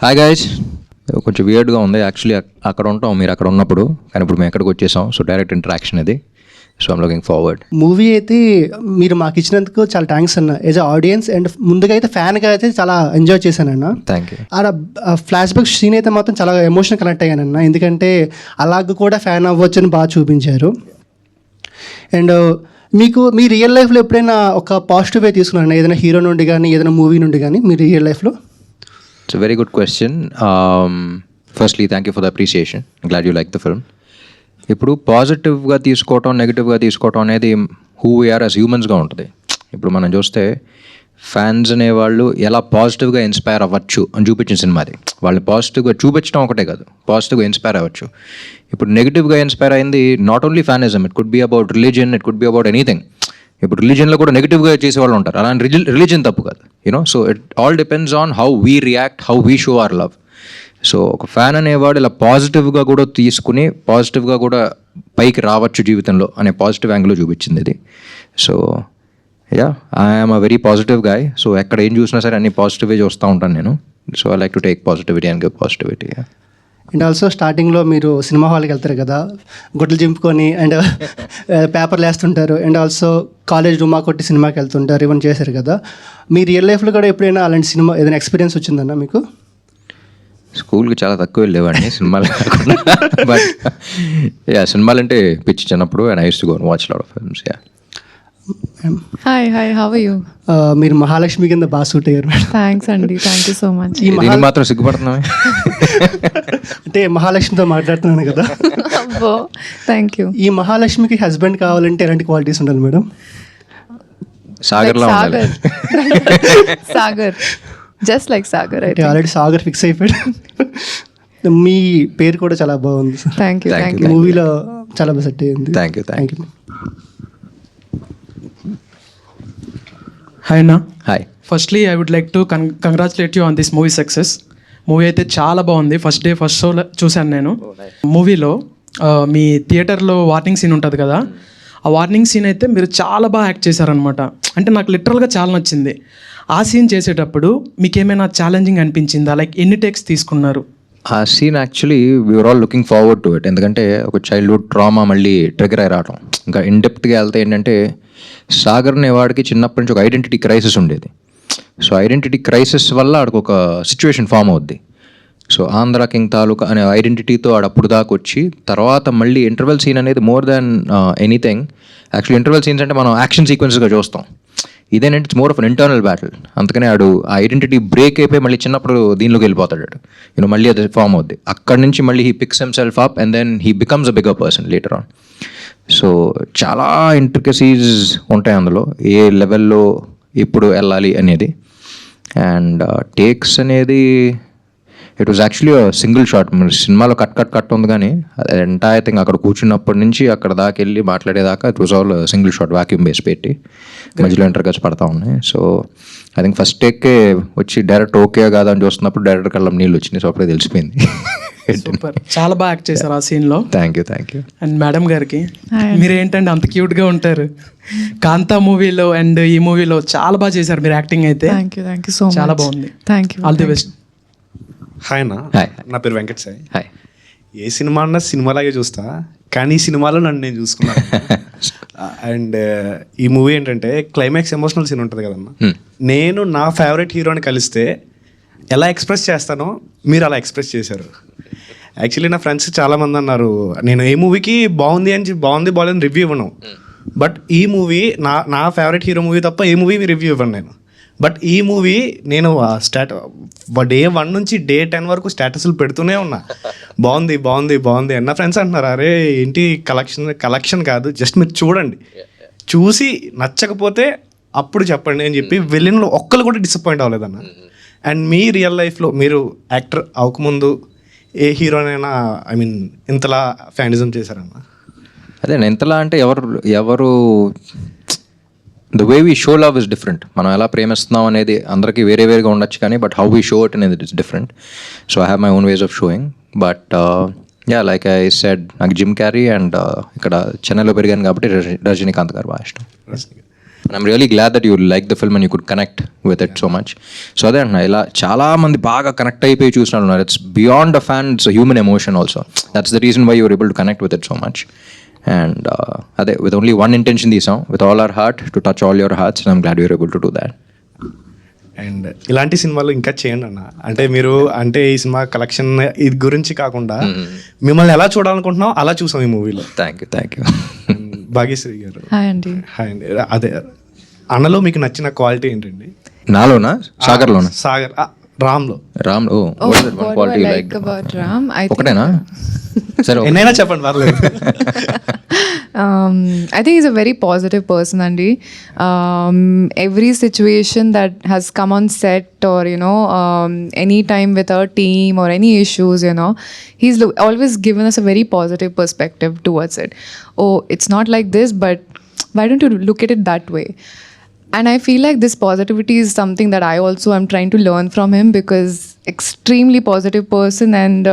Hi guys, కొంచెం వియర్డ్గా ఉంది actually. అక్కడ ఉంటాం మీరు అక్కడ ఉన్నప్పుడు, కానీ ఇప్పుడు మేము ఎక్కడికి వచ్చేసాం. సో డైరెక్ట్ ఇంటరాక్షన్ ఇది. So I'm looking forward. Movie అయితే మీరు మాకు ఇచ్చినందుకు చాలా థ్యాంక్స్ అన్న. యాజ్ అ ఆడియన్స్ అండ్ ముందుగా అయితే ఫ్యాన్గా అయితే చాలా ఎంజాయ్ చేశానన్న. Thank you. ఆడ ఫ్లాష్ బ్యాక్ సీన్ అయితే మాత్రం చాలా ఎమోషనల్ కనెక్ట్ అయ్యానన్న. ఎందుకంటే అలాగ కూడా ఫ్యాన్ అవ్వచ్చు అని బాగా చూపించారు. అండ్ మీకు మీ రియల్ లైఫ్లో ఎప్పుడైనా ఒక పాజిటివ్ వే తీసుకున్నారన్న, ఏదైనా హీరో నుండి కానీ ఏదైనా మూవీ నుండి కానీ మీ రియల్ లైఫ్లో? It's a very good question. Firstly thank you for the appreciation. Glad you like the film. ఇప్పుడు పాజిటివ్గా తీసుకోవటం, నెగిటివ్గా తీసుకోవటం అనేది హూ వీఆర్ యాజ్ హ్యూమన్స్గా ఉంటుంది. ఇప్పుడు మనం చూస్తే ఫ్యాన్స్ అనేవాళ్ళు ఎలా పాజిటివ్గా ఇన్స్పైర్ అవ్వచ్చు అని చూపించిన సినిమా అది. వాళ్ళని పాజిటివ్గా చూపించడం ఒకటే కాదు, పాజిటివ్గా ఇన్స్పైర్ అవ్వచ్చు. ఇప్పుడు నెగిటివ్గా ఇన్స్పైర్ అయింది not only fanism, it could be about religion, it could be about anything. ఇప్పుడు రిలీజియన్లో కూడా నెగిటివ్గా చేసేవాళ్ళు ఉంటారు. అలాంటి రిలీజియన్ తప్పు కాదు, you know. So it all depends on how we react, how we show hour love. So ఒక ఫ్యాన్ అనేవాడు ఇలా పాజిటివ్గా కూడా తీసుకుని పాజిటివ్గా కూడా పైకి రావచ్చు జీవితంలో అనే పాజిటివ్ యాంగిల్లో చూపించింది ఇది. So yeah, I'm a very positive guy. So ఎక్కడ ఏం చూసినా సరే అన్ని పాజిటివ్గా చూస్తూ ఉంటాను నేను. So I like to take positivity and give positivity. And also స్టార్టింగ్లో మీరు సినిమా హాల్కి వెళ్తారు కదా, గుడ్లు చింపుకొని అండ్ పేపర్లు వేస్తుంటారు. అండ్ ఆల్సో కాలేజ్ రుమా కొట్టి సినిమాకి వెళ్తుంటారు, ఇవన్నీ చేశారు కదా. మీ రియల్ లైఫ్లో కూడా ఎప్పుడైనా అలాంటి సినిమా ఏదైనా ఎక్స్పీరియన్స్ వచ్చిందన్న మీకు? స్కూల్కి చాలా తక్కువ వెళ్ళేవాడిని సినిమాలు కాకుండా. బట్ యా, సినిమాలు అంటే పిచ్చి చిన్నప్పుడు. And I use to go and watch lot of films. Ya. Hi how are you? మీరు మహాలక్ష్మి కింద బాగా సూట్ అయ్యారు మేడం. థ్యాంక్స్ అండి, థ్యాంక్ యూ సో మచ్. దీనికి మాత్రం సిగ్గుపడుతున్నామే. అంటే మహాలక్ష్మితో మాట్లాడుతున్నాను కదా. అబ్బో, థ్యాంక్ యూ. ఈ మహాలక్ష్మికి హస్బెండ్ కావాలంటే ఎలాంటి క్వాలిటీస్ ఉండాలి మేడం? సాగర్లా ఉండాలి. Sagar, just like Sagar. అంటే ఆల్రెడీ సాగర్ ఫిక్స్ అయిపోయాడు. మీ పేరు కూడా చాలా బాగుంది sir. Thank you, thank you. మూవీలో చాలా బాగా సెట్ అయ్యింది. Thank you, thank you. Hi అన్న. Hi. Firstly I would like to congratulate you on this movie success. Movie అయితే చాలా బాగుంది. ఫస్ట్ డే ఫస్ట్ షో చూశాను నేను. మూవీలో మీ థియేటర్లో వార్నింగ్ సీన్ ఉంటుంది కదా, ఆ వార్నింగ్ సీన్ అయితే మీరు చాలా బాగా యాక్ట్ చేశారనమాట. అంటే నాకు లిటరల్గా చాలా నచ్చింది. ఆ సీన్ చేసేటప్పుడు మీకు ఏమైనా ఛాలెంజింగ్ అనిపించిందా? లైక్ ఎన్ని టేక్స్ తీసుకున్నారు? ఆ scene actually we're all looking forward to it. ఎందుకంటే ఒక చైల్డ్హుడ్ ట్రామా మళ్ళీ ట్రిగర్ అయి రావడం. ఇంకా ఇన్డెప్త్గా వెళ్తే ఏంటంటే, సాగర్ అనేవాడికి చిన్నప్పటి నుంచి ఒక ఐడెంటిటీ క్రైసిస్ ఉండేది. సో ఐడెంటిటీ క్రైసిస్ వల్ల ఆడికి ఒక సిచ్యువేషన్ ఫామ్ అవుద్ది. సో ఆంధ్ర కింగ్ తాలూకా అనే ఐడెంటిటీతో ఆడు అప్పుడు దాకా వచ్చి, తర్వాత మళ్ళీ ఇంటర్వెల్ సీన్ అనేది more than anything. Actually interval scenes అంటే మనం యాక్షన్ సీక్వెన్స్గా చూస్తాం. ఇదేంటంటే it's more of an internal battle. అందుకనే ఆడు ఆ ఐడెంటిటీ బ్రేక్ అయిపోయి మళ్ళీ చిన్నప్పుడు దీనిలోకి వెళ్ళిపోతాడు. యూనో, మళ్ళీ అది ఫామ్ అవుద్ది. అక్కడి నుంచి మళ్ళీ he picks himself up and then he becomes a bigger person later on. So చాలా ఇంట్రికసీస్ ఉంటాయి అందులో, ఏ లెవెల్లో ఇప్పుడు వెళ్ళాలి అనేది. అండ్ టేక్స్ అనేది it was actually single shot. సినిమాలో కట్ ఉంది, కానీ ఎంటైర్ థింగ్ అక్కడ కూర్చున్నప్పటి నుంచి అక్కడ దాకా వెళ్ళి మాట్లాడేదాకా it was all single shot, vacuum base పెట్టి మధ్యలో ఇంటర్కట్స్ పడతా ఉన్నాయి. సో ఐ థింక్ ఫస్ట్ టేక్కే వచ్చి డైరెక్ట్ ఓకే కాదా అని చూస్తున్నప్పుడు డైరెక్ట్ కళ్ళం నీళ్ళు వచ్చినాయి. సో అప్పుడే తెలిసిపోయింది. సూపర్, చాలా బాగా యాక్ట్ చేశారు ఆ సీన్లో. Thank you, thank you. And madam గారికి, మీరు ఏంటంటే అంత క్యూట్గా ఉంటారు. కాంతా మూవీలో అండ్ ఈ మూవీలో చాలా బాగా చేశారు మీరు యాక్టింగ్ అయితే. Thank you so much. చాలా బాగుంది. Thank you. All the best. Hi అన్న. హాయ్. నా పేరు వెంకట్ సాయి. హాయ్. ఏ సినిమా అన్నా సినిమాలాగే చూస్తా, కానీ ఈ సినిమాలో నన్ను నేను చూసుకున్నాను. అండ్ ఈ మూవీ ఏంటంటే క్లైమాక్స్ ఎమోషనల్ సీన్ ఉంటుంది కదన్నా. నేను నా ఫేవరెట్ హీరోని కలిస్తే ఎలా ఎక్స్ప్రెస్ చేస్తానో మీరు అలా ఎక్స్ప్రెస్ చేశారు. యాక్చువల్లీ నా ఫ్రెండ్స్ చాలామంది అన్నారు నేను ఏ మూవీకి బాగుంది రివ్యూ ఇవ్వను. బట్ ఈ మూవీ నా ఫేవరెట్ హీరో మూవీ తప్ప ఏ మూవీ రివ్యూ ఇవ్వను నేను. బట్ ఈ మూవీ నేను డే 1 నుంచి డే 10 వరకు స్టేటస్లు పెడుతూనే ఉన్నా, బాగుంది అని. నా ఫ్రెండ్స్ అంటున్నారు, అరే ఏంటి కలెక్షన్ కాదు, జస్ట్ మీరు చూడండి, చూసి నచ్చకపోతే అప్పుడు చెప్పండి అని చెప్పి వెళ్ళిన ఒక్కరు కూడా డిసప్పాయింట్ అవ్వలేదన్న. అండ్ మీ రియల్ లైఫ్లో మీరు యాక్టర్ అవ్వకముందు ఏ హీరోనైనా ఇంతలా ఫ్యానిజం చేశారన్న? అదే ఎంతలా అంటే ఎవరు the way we show love is different. మనం ఎలా ప్రేమిస్తున్నాం అనేది అందరికీ వేరేగా ఉండొచ్చు, కానీ but how we show it అనేది it's different. So I have my own ways of showing. But yeah, like I said, నాకు జిమ్ క్యారీ అండ్ ఇక్కడ చెన్నైలో పెరిగాను కాబట్టి రజనీకాంత్ గారు బాగా ఇష్టం. I'm really glad that you like the film and you could connect with it so much. So అదే అంటున్నా, ఇలా చాలా మంది బాగా కనెక్ట్ అయిపోయి చూసిన ఉన్నారు. It's beyond a fan, it's human emotion also. That's the reason why you're able to connect with it so much. And అదే విత్ ఓన్లీ వన్ ఇంటెన్షన్ తీసాం, with all our heart to touch all your hearts. I'm glad you're able to do that. And ఇలాంటి సినిమాలు ఇంకా చేయండి అన్న. అంటే మీరు అంటే ఈ సినిమా కలెక్షన్ ఇది గురించి కాకుండా మిమ్మల్ని ఎలా చూడాలనుకుంటున్నాం అలా చూసాం ఈ మూవీలో. Thank you. భాగ్యశ్రీ గారు హాయ్ అండి. హాయ్ అండి. అదే అన్నలో మీకు నచ్చిన క్వాలిటీ ఏంటండి? నాలోనా సాగర్లోనా? సాగర్ రామ్లో. రామ్ ఓ What do I like about Ram? I think ఒకటేనా? సరే ఎన్నైనా చెప్పండి పర్లేదు. I think he's a very positive person, Andy. Every situation that has come on set or, any time with our team or any issues, he's always given us a very positive perspective towards it. Oh, it's not like this, but why don't you look at it that way? And I feel like this positivity is something that I also am trying to learn from him, because extremely positive person, and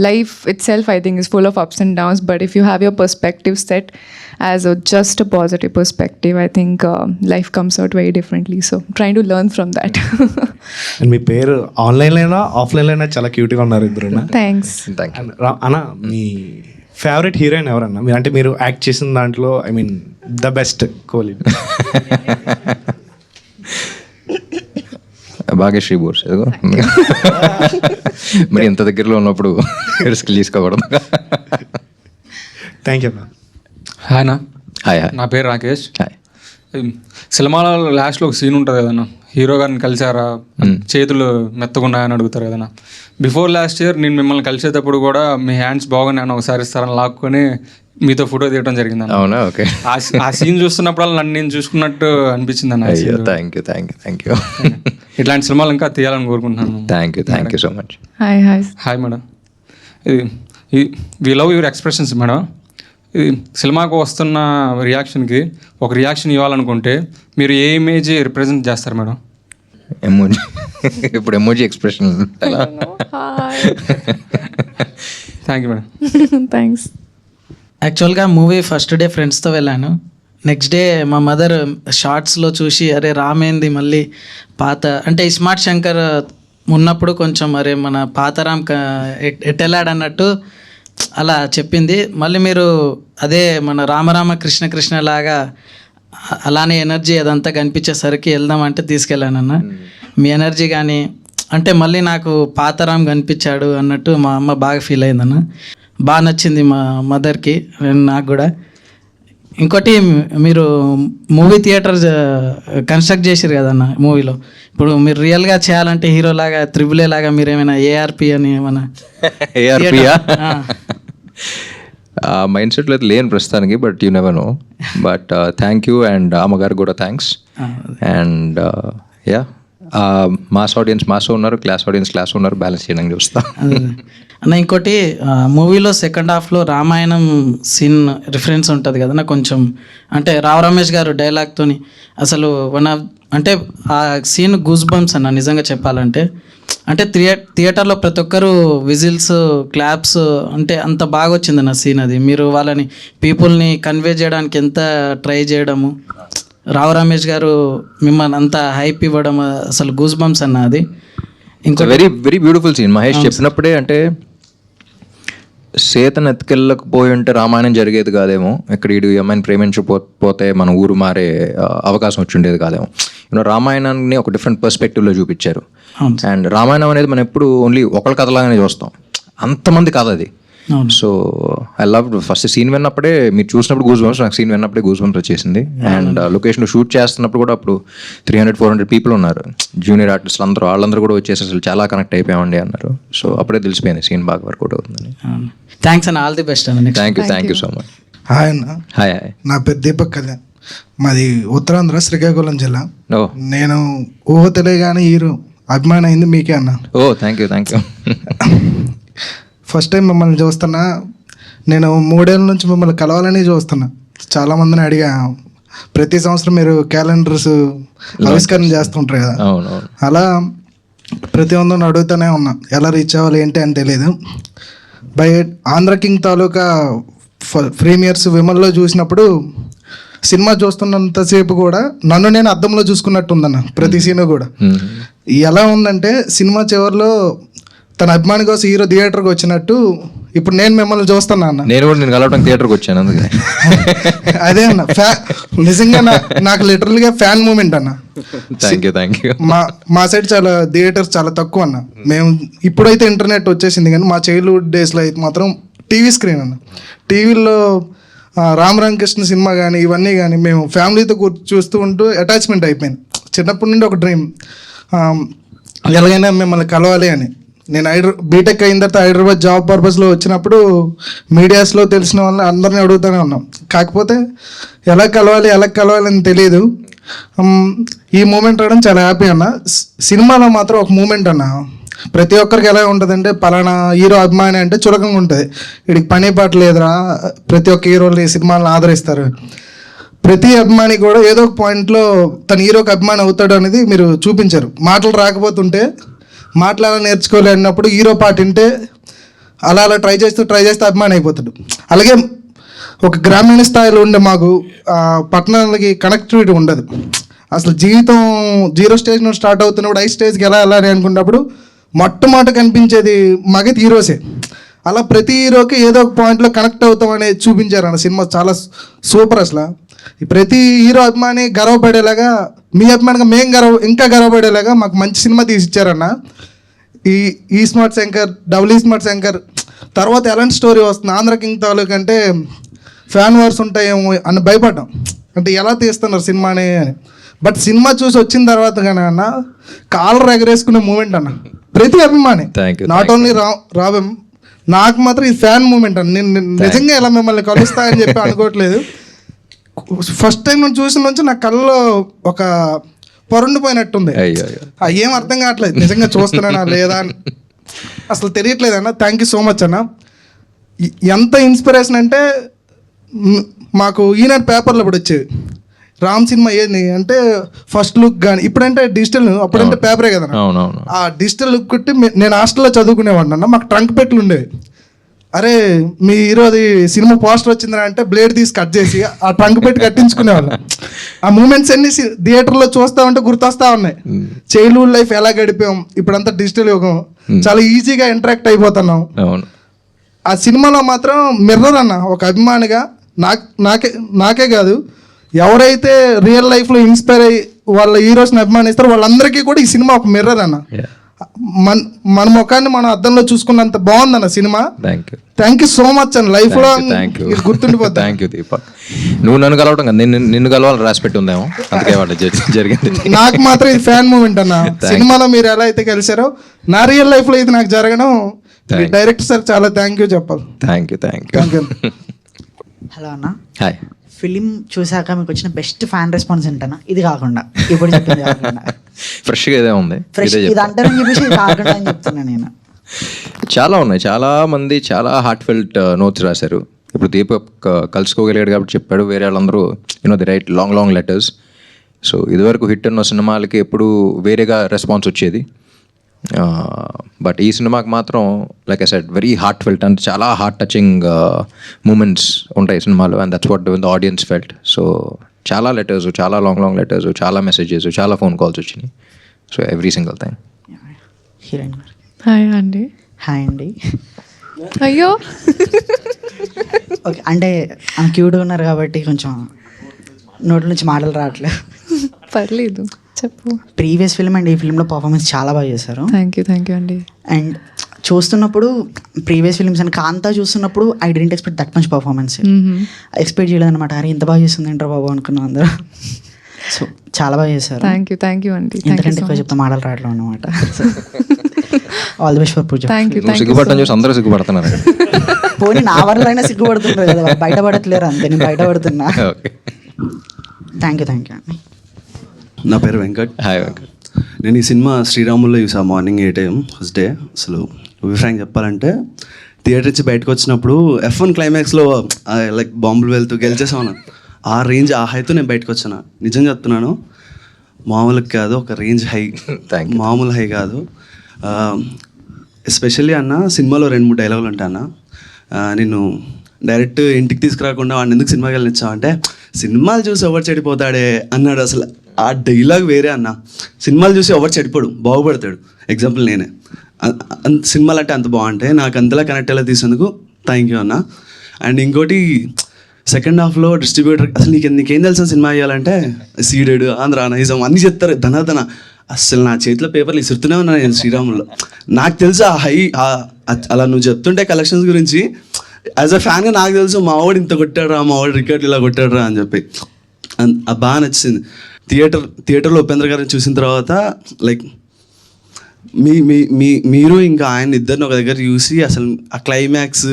life itself I think is full of ups and downs, but if you have your perspective set as just a positive perspective, I think life comes out very differently. So I'm trying to learn from that. And మీ పేరు ఆన్లైన్లోనా ఆఫ్లైన్లోనా చాలా క్యూట్గా ఉన్నారు ఇద్దరు. Thanks. Thank you. అన్న మీ ఫేవరెట్ హీరోయిన్ ఎవరన్నా? మీరు అంటే మీరు యాక్ట్ చేసిన దాంట్లో I mean the best Kohli. Bhagyashri Borse ఏదో మరి ఎంత దగ్గరలో ఉన్నప్పుడు రిస్క్ తీసుకోకూడదు. థ్యాంక్ యూ అన్న. హాయ్ అన్న. హాయ్ హాయ్ నా పేరు రాకేష్. హాయ్. సినిమాలో లాస్ట్లో ఒక సీన్ ఉంటుంది కదన్నా, హీరో గారిని కలిసారా, చేతులు మెత్తగున్నాయని అడుగుతారు కదన్నా. బిఫోర్ లాస్ట్ ఇయర్ నేను మిమ్మల్ని కలిసేటప్పుడు కూడా మీ హ్యాండ్స్ బాగున్నాయని ఒకసారి ఇస్తారని లాక్కొని మీతో ఫోటో తీయడం జరిగింది అన్న. అవునా? ఓకే. ఆ సీన్ చూస్తున్నప్పుడు నన్ను నేను చూసుకున్నట్టు అనిపించింది అన్న. Thank you. ఇట్లాంటి సినిమాలు ఇంకా తీయాలని కోరుకుంటున్నాను. Thank you so much. Hi. Hi madam. We love your expressions madam. ఇది సినిమాకు వస్తున్న రియాక్షన్కి ఒక రియాక్షన్ ఇవ్వాలనుకుంటే మీరు ఏ ఇమేజ్ రిప్రజెంట్ చేస్తారు మేడం? ఎమోజీ. ఇప్పుడు emoji expression. I don't know. Hi. Thank you madam. Thanks. యాక్చువల్గా మూవీ ఫస్ట్ డే ఫ్రెండ్స్తో వెళ్ళాను. నెక్స్ట్ డే మా మదర్ షార్ట్స్లో చూసి అరే రామేంది మళ్ళీ పాత అంటే ఇస్మార్ట్ శంకర్ ఉన్నప్పుడు కొంచెం అరే మన పాత రామ్ ఎట్టెళ్ళాడన్నట్టు అలా చెప్పింది. మళ్ళీ మీరు అదే మన రామరామ కృష్ణ కృష్ణ లాగా అలానే ఎనర్జీ అదంతా కనిపించేసరికి వెళ్దామంటే తీసుకెళ్ళానన్న. మీ ఎనర్జీ కానీ అంటే మళ్ళీ నాకు పాతరామ్ కనిపించాడు అన్నట్టు మా అమ్మ బాగా ఫీల్ అయిందన్న. బాగా నచ్చింది మా మదర్కి, నాకు కూడా. ఇంకోటి మీరు మూవీ థియేటర్ కన్స్ట్రక్ట్ చేసారు కదన్న మూవీలో. ఇప్పుడు మీరు రియల్గా చేయాలంటే హీరోలాగా త్రిబుల్ ఏ లాగా మీరు ఏమైనా ఏఆర్పి అని ఏమైనా మైండ్ సెట్లో అయితే లేని ప్రస్తుతానికి, but you never know. But thank you. And అమ్మగారు కూడా thanks. And yeah, mass audience mass ఉన్నారు, క్లాస్ ఆడియన్స్ క్లాస్ ఉన్నారు, బ్యాలెన్స్ చేయడానికి చూస్తా. అన్న ఇంకోటి మూవీలో సెకండ్ హాఫ్లో రామాయణం సీన్ రిఫరెన్స్ ఉంటుంది కదన్నా కొంచెం. అంటే రావు రమేష్ గారు డైలాగ్తోని అసలు అంటే ఆ సీన్ గూస్ బంప్స్ అన్న నిజంగా చెప్పాలంటే. అంటే థియేటర్లో ప్రతి ఒక్కరు విజిల్స్ క్లాప్స్ అంటే అంత బాగా వచ్చింది నా సీన్ అది. మీరు వాళ్ళని పీపుల్ని కన్వే చేయడానికి ఎంత ట్రై చేయడము, రావు రమేష్ గారు మిమ్మల్ని అంత హైప్ ఇవ్వడం అసలు గూస్ బంప్స్ అన్న అది. ఇంకా very very beautiful scene. Mahesh చెప్పినప్పుడే అంటే సీతను ఎత్తుకెళ్ళకపోయి ఉంటే రామాయణం జరిగేది కాదేమో, ఇక్కడ ఈ అమ్మాయిని ప్రేమించకపోతే మన ఊరు మారే అవకాశం వచ్చి ఉండేది కాదేమో. రామాయణాన్ని ఒక డిఫరెంట్ పర్స్పెక్టివ్లో చూపించారు. అండ్ రామాయణం అనేది మనం ఎప్పుడు ఓన్లీ ఒకళ్ళ కథలాగానే చూస్తాం, అంతమంది కథ అది. So I love first scene విన్నప్పుడే, మీరు చూసినప్పుడు గూస్ బంప్స్, నాకు సీన్ విన్నప్పుడే గూస్ బంప్స్ వచ్చేసింది. అండ్ లొకేషన్ షూట్ చేస్తున్నప్పుడు కూడా అప్పుడు 300-400 పీపుల్ ఉన్నారు, జూనియర్ ఆర్టిస్టులు అందరూ, వాళ్ళందరూ కూడా వచ్చేసి అసలు చాలా కనెక్ట్ అయిపోయామండి అన్నారు. సో అప్పుడే తెలిసిపోయింది సీన్ బాగా వర్కౌట్ అవుతుందని. థ్యాంక్స్ అన్న, ఆల్ ది బెస్ట్ అన్న. Thank you so much. Hi అన్న. హాయ్. నా పేరు దీపక్ కళ్యాణ్, మాది ఉత్తరాంధ్ర శ్రీకాకుళం జిల్లా. ఓ, నేను ఊహ తెలియగానే హీరో అభిమానం అయింది మీకే అన్న. ఓ థ్యాంక్ యూ. ఫస్ట్ టైం మిమ్మల్ని చూస్తున్నా, నేను 3 ఏళ్ళ నుంచి మిమ్మల్ని కలవాలని చూస్తున్నా. చాలామందిని అడిగా, ప్రతి సంవత్సరం మీరు క్యాలెండర్స్ ఆవిష్కరణ చేస్తుంటారు కదా, అలా ప్రతి ఒక్కరిని అడుగుతూనే ఉన్నా ఎలా రీచ్ అవ్వాలి ఏంటి అని తెలియదు. By Andhra King Taluka premieres విమల్లో చూసినప్పుడు సినిమా చూస్తున్నంతసేపు కూడా నన్ను నేను అద్దంలో చూసుకున్నట్టుందన్న ప్రతి సీను కూడా. ఎలా ఉందంటే సినిమా చివరిలో తన అభిమాని కోసం హీరో థియేటర్కి వచ్చినట్టు ఇప్పుడు నేను మిమ్మల్ని చూస్తున్నా అన్న. నేను కూడా నేను కలవడానికి థియేటర్కి వచ్చాను అందుకే. అదే అన్న నిజంగా నాకు లిటరల్గా ఫ్యాన్ మూమెంట్ అన్న. Thank you. మా సైడ్ చాలా థియేటర్స్ చాలా తక్కువ అన్న. మేము ఇప్పుడైతే ఇంటర్నెట్ వచ్చేసింది కానీ మా చైల్డ్హుడ్ డేస్లో అయితే మాత్రం టీవీ స్క్రీన్ అన్న. టీవీలో రామ్ రామకృష్ణ సినిమా కానీ ఇవన్నీ కానీ మేము ఫ్యామిలీతో చూస్తూ ఉంటూ అటాచ్మెంట్ అయిపోయింది. చిన్నప్పటి నుండి ఒక డ్రీమ్, ఎలాగైనా మిమ్మల్ని కలవాలి అని. నేను బీటెక్ అయిన తర్వాత హైదరాబాద్ జాబ్ పర్పస్లో వచ్చినప్పుడు మీడియాస్లో తెలిసిన వాళ్ళని అందరినీ అడుగుతూనే ఉన్నాం. కాకపోతే ఎలా కలవాలి అని తెలియదు. ఈ మూమెంట్ రావడం చాలా హ్యాపీ అన్న. సినిమాలో మాత్రం ఒక మూమెంట్ అన్న, ప్రతి ఒక్కరికి ఎలా ఉంటుందంటే పలానా హీరో అభిమాని అంటే చులకంగా ఉంటుంది, వీడికి పని పాట లేదురా, ప్రతి ఒక్క హీరోలు ఈ సినిమాలను ఆదరిస్తారు. ప్రతి అభిమాని కూడా ఏదో ఒక పాయింట్లో తన హీరోకి అభిమాని అవుతాడు అనేది మీరు చూపించారు. మాటలు రాకపోతుంటే మాటలు అలా నేర్చుకోలే అన్నప్పుడు హీరో పాట వింటే అలా ట్రై చేస్తూ అభిమాని అయిపోతాడు. అలాగే ఒక గ్రామీణ స్థాయిలో ఉండే మాకు పట్టణాలకి కనెక్టివిటీ ఉండదు. అసలు జీవితం 0 స్టేజ్ నుండి స్టార్ట్ అవుతున్నప్పుడు 5 స్టేజ్కి ఎలా వెళ్ళాలి అనుకున్నప్పుడు మొట్టమొదట కనిపించేది మాకైతే హీరోసే. అలా ప్రతి హీరోకి ఏదో ఒక పాయింట్లో కనెక్ట్ అవుతాం అనేది చూపించారు అన్న. సినిమా చాలా సూపర్. అసలు ప్రతి హీరో అభిమాని గర్వపడేలాగా, మీ అభిమానిగా మేము ఇంకా గర్వపడేలాగా మాకు మంచి సినిమా తీసిచ్చారన్న. ఈ స్మార్ట్ శంకర్, డబుల్ ఈ స్మార్ట్ శంకర్ తర్వాత ఎలాంటి స్టోరీ వస్తుంది, ఆంధ్ర కింగ్ తాలూకు అంటే ఫ్యాన్ వార్స్ ఉంటాయేమో అని భయపడ్డాం, అంటే ఎలా తీస్తున్నారు సినిమాని అని. బట్ సినిమా చూసి వచ్చిన తర్వాత కానీ అన్న కాలర్ ఎగరేసుకునే మూమెంట్ అన్న ప్రతి అభిమాని, నాట్ ఓన్లీ రాబెం, నాకు మాత్రం ఈ ఫ్యాన్ మూమెంట్ అన్న. నేను నిజంగా ఇలా మిమ్మల్ని కలుస్తా అని చెప్పి అనుకోవట్లేదు. ఫస్ట్ టైం నేను చూసిన నుంచి నా కళ్ళలో ఒక పొరండిపోయినట్టుంది. ఏం అర్థం కావట్లేదు నిజంగా చూస్తున్నానా లేదా అని అసలు తెలియట్లేదు అన్న. థ్యాంక్ యూ సో మచ్ అన్న. ఎంత ఇన్స్పిరేషన్ అంటే మాకు ఈనాడు పేపర్లో ఇప్పుడు వచ్చేది రామ్ సినిమా ఏంది అంటే ఫస్ట్ లుక్ కానీ, ఇప్పుడంటే డిజిటల్, అప్పుడంటే పేపరే కదా. ఆ డిజిటల్ లుక్ కొట్టి నేను హాస్టల్లో చదువుకునేవాడిని అన్న. మాకు ట్రంక్ పెట్లు ఉండేవి. అరే మీ హీరోది సినిమా పోస్టర్ వచ్చిందని అంటే బ్లేడ్ తీసి కట్ చేసి ఆ ట్రంక్ పెట్టి కట్టించుకునేవాళ్ళం. ఆ మూమెంట్స్ అన్ని థియేటర్లో చూస్తా ఉంటే గుర్తొస్తా ఉన్నాయి. చైల్డ్హుడ్ లైఫ్ ఎలా గడిపాం, ఇప్పుడంతా డిజిటల్ యుగం, చాలా ఈజీగా ఇంటరాక్ట్ అయిపోతున్నాం. ఆ సినిమాలో మాత్రం మిర్రర్ అన్న. ఒక అభిమానిగా నాకే కాదు, ఎవరైతే రియల్ లైఫ్లో ఇన్స్పైర్ అయ్యి వాళ్ళ హీరోస్ని అభిమానిస్తారో వాళ్ళందరికీ కూడా ఈ సినిమా ఒక మిర్రర్ అన్న. మన ముఖాన్ని మనం అద్దంలో చూసుకున్నంత బాగుందన్న cinema. Thank you so much అన్న. లైఫ్ లో గుర్తుండిపోతుంది. Thank you Deepak. నువ్వు నన్ను కలవడం కదా, నిన్ను కలవాలని రాసి పెట్టి ఉందేమో, అందుకే వాళ్ళు జరిగింది. నాకు మాత్రం ఇది ఫ్యాన్ మూమెంట్ అన్న. సినిమాలో మీరు ఎలా అయితే కలిసారో నా రియల్ లైఫ్ లో ఇది నాకు జరగడం డైరెక్టర్ సార్ చాలా థ్యాంక్ యూ చెప్పాలి. Thank you. హలో అన్న. హాయ్. ఫిలిం చూసాక మీకు వచ్చిన బెస్ట్ ఫ్యాన్ రెస్పాన్స్ ఏంటన్నా? ఇది కాకుండా ఇప్పుడు చెప్పింది కాకుండా ఫ్రెష్గా ఇదే ఉంది. ఇది అంటారని చెప్పేసి ఇది కాకుండా అని చెప్తున్నా నేను. చాలా ఉన్నాయి, చాలా మంది చాలా హార్ట్ ఫెల్ట్ నోట్స్ రాశారు. ఇప్పుడు దీపక్ కలుసుకోగలిగాడు కాబట్టి చెప్పాడు, వేరే వాళ్ళందరూ the right long letters. So ఇదివరకు హిట్ ఉన్న సినిమాలకి ఎప్పుడు వేరేగా రెస్పాన్స్ వచ్చేది. బట్ ఈ సినిమాకి మాత్రం like I said very heart felt, అంటే చాలా హార్ట్ టచింగ్ మూమెంట్స్ ఉంటాయి సినిమాలో, and that's what the audience felt. So చాలా లెటర్స్, చాలా లాంగ్ లెటర్స్, చాలా మెసేజెస్, చాలా ఫోన్ కాల్స్ వచ్చినాయి. So every single thing. Heroine hi అండి. హాయ్ అండి. అయ్యో ఓకే, అంటే ఆమె క్యూట్గా ఉన్నారు కాబట్టి కొంచెం నోటి నుంచి మాటలు రావట్లేదు. పర్లేదు చెప్పు. ప్రీవియస్ ఫిల్మ్ అండ్ ఈ ఫిల్మ్లో పర్ఫార్మెన్స్ చాలా బాగా చేశారు. థ్యాంక్ యూ అండి. అండ్ చూస్తున్నప్పుడు ప్రీవియస్ ఫిల్మ్స్ అని కాంతా చూస్తున్నప్పుడు I didn't expect that much performance. Expect చేయలేదు అనమాట. అరే ఇంత బాగా చేస్తుంది ఏంటో బాబు అనుకున్నాం అందరూ. సో చాలా బాగా చేశారు. థ్యాంక్ యూ అండి. ఎందుకంటే ఎక్కువ చెప్తా మాటలు రావట్లేదు అనమాట. ఆల్ ది బెస్ట్ ఫర్ పూజ. సిగ్గుపడటం చూసి అందరూ సిగ్గుపడుతున్నారు. పోనీ నా వల్ల అయినా సిగ్గుపడుతున్నారు కదా, బయటపడట్లేరు అంతే, నేను బయటపడుతున్నా. థ్యాంక్ యూ అండి. నా పేరు వెంకట్. హాయ్ వెంకట్. నేను ఈ సినిమా శ్రీరాముల్లో చూసా మార్నింగ్ 8 AM ఫస్ట్ డే. అసలు ఫ్రాంక్ చెప్పాలంటే థియేటర్ నుంచి బయటకు వచ్చినప్పుడు F1 క్లైమాక్స్లో లైక్ బాంబులు వెళ్తూ గెలిచేసాను. ఆ రేంజ్, ఆ హైతో నేను బయటకు వచ్చాను. నిజం చెప్తున్నాను, మామూలుగా కాదు, ఒక రేంజ్ హై, మామూలు హై కాదు. ఎస్పెషల్లీ అన్న సినిమాలో 2-3 డైలాగులు ఉంటాయి అన్న. నేను డైరెక్ట్ ఇంటికి తీసుకురాకుండా వాడిని ఎందుకు సినిమాకి వెళ్ళనిచ్చావు అంటే, సినిమాలు చూసి ఎవరు చెడిపోతాడే అన్నాడు. అసలు ఆ డైలాగ్ వేరే అన్న. సినిమాలు చూసి ఎవరు చెడిపోడు, బాగుపడతాడు. ఎగ్జాంపుల్ నేనే. సినిమాలు అంటే అంత బాగుంటాయి, నాకు అంతలా కనెక్ట్ అయ్యేలా తీసేందుకు థ్యాంక్ యూ అన్న. అండ్ ఇంకోటి సెకండ్ హాఫ్లో డిస్ట్రిబ్యూటర్ అసలు నీకేం తెలుసా సినిమా చేయాలంటే సీడెడ్, ఆంధ్ర, నైజం అన్నీ చెప్తారు ధనాధన. అసలు నా చేతిలో పేపర్లు ఇసురుతూనే ఉన్నాను నేను శ్రీరాముల్లో. నాకు తెలుసు ఆ హై అలా నువ్వు చెప్తుంటే కలెక్షన్స్ గురించి యాజ్ అ ఫ్యాన్గా నాకు తెలుసు మా వాడు ఇంత కొట్టాడు రా, మా వాడు రికార్డు ఇలా కొట్టాడు రా అని చెప్పి. బాగా నచ్చింది. థియేటర్లో ఉపేంద్ర గారిని చూసిన తర్వాత లైక్ మీరు ఇంకా ఆయన ఇద్దరిని ఒక దగ్గర చూసి అసలు ఆ క్లైమాక్స్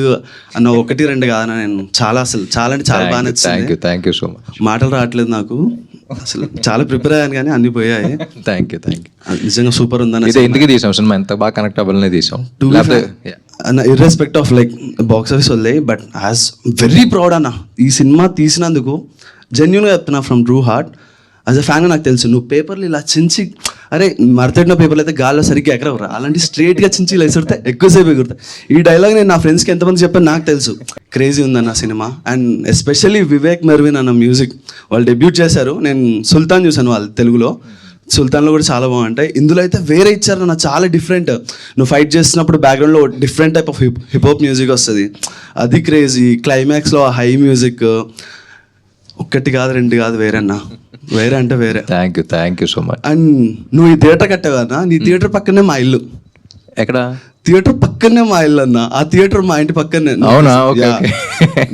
అన్న 1-2 కాదన్న, నేను చాలా అసలు చాలా అంటే చాలా బాగా నచ్చింది. Thank you so much. మాటలు రావట్లేదు నాకు, అసలు చాలా ప్రిపేర్ అయ్యాను కానీ అన్నీ పోయాయి. Thank you. నిజంగా సూపర్ ఉందని. ఇది ఎందుకు తీసాం సినిమా, ఎంత బాగా కనెక్ట్ అవ్వాలనే తీసాం. Irrespective of like box office వదిలే, బట్ యాజ్ వెరీ ప్రౌడ్ అన్న ఈ సినిమా తీసినందుకు. జెన్యున్గా చెప్తున్నా from true heart. As a ఫ్యాన్గా నాకు తెలుసు నువ్వు పేపర్లు ఇలా చించి, అరే మరతడిన పేపర్లు అయితే గాల్లో సరిగ్గా ఎక్కడవరా, అలాంటి స్ట్రేట్గా చించి ఇలా ఎసురుతే ఎక్కువసేపు ఎగురుతాయి. ఈ డైలాగ్ నేను నా ఫ్రెండ్స్కి ఎంతమంది చెప్పాను నాకు తెలుసు. క్రేజీ ఉందన్న cinema. And especially Vivek Mervin అన్న మ్యూజిక్, వాళ్ళు డెబ్యూట్ చేశారు. నేను సుల్తాన్ చూశాను వాళ్ళు తెలుగులో, సుల్తాన్లో కూడా చాలా బాగుంటాయి. ఇందులో అయితే వేరే ఇచ్చారు అన్న, చాలా డిఫరెంట్. నువ్వు ఫైట్ చేస్తున్నప్పుడు బ్యాక్గ్రౌండ్లో different type of hip-hop music వస్తుంది, అది క్రేజీ. క్లైమాక్స్లో హై మ్యూజిక్ 1 కాదు 2 కాదు, వేరే అన్న, వేరే అంటే వేరే. Thank you so much. And నువ్వు ఈ థియేటర్ కట్టావు కదా, నీ థియేటర్ పక్కనే మా ఇల్లు. ఎక్కడ? థియేటర్ పక్కనే మా ఇల్లు అన్న. ఆ థియేటర్ మా ఇంటి పక్కనే. అవునా? ఓకే.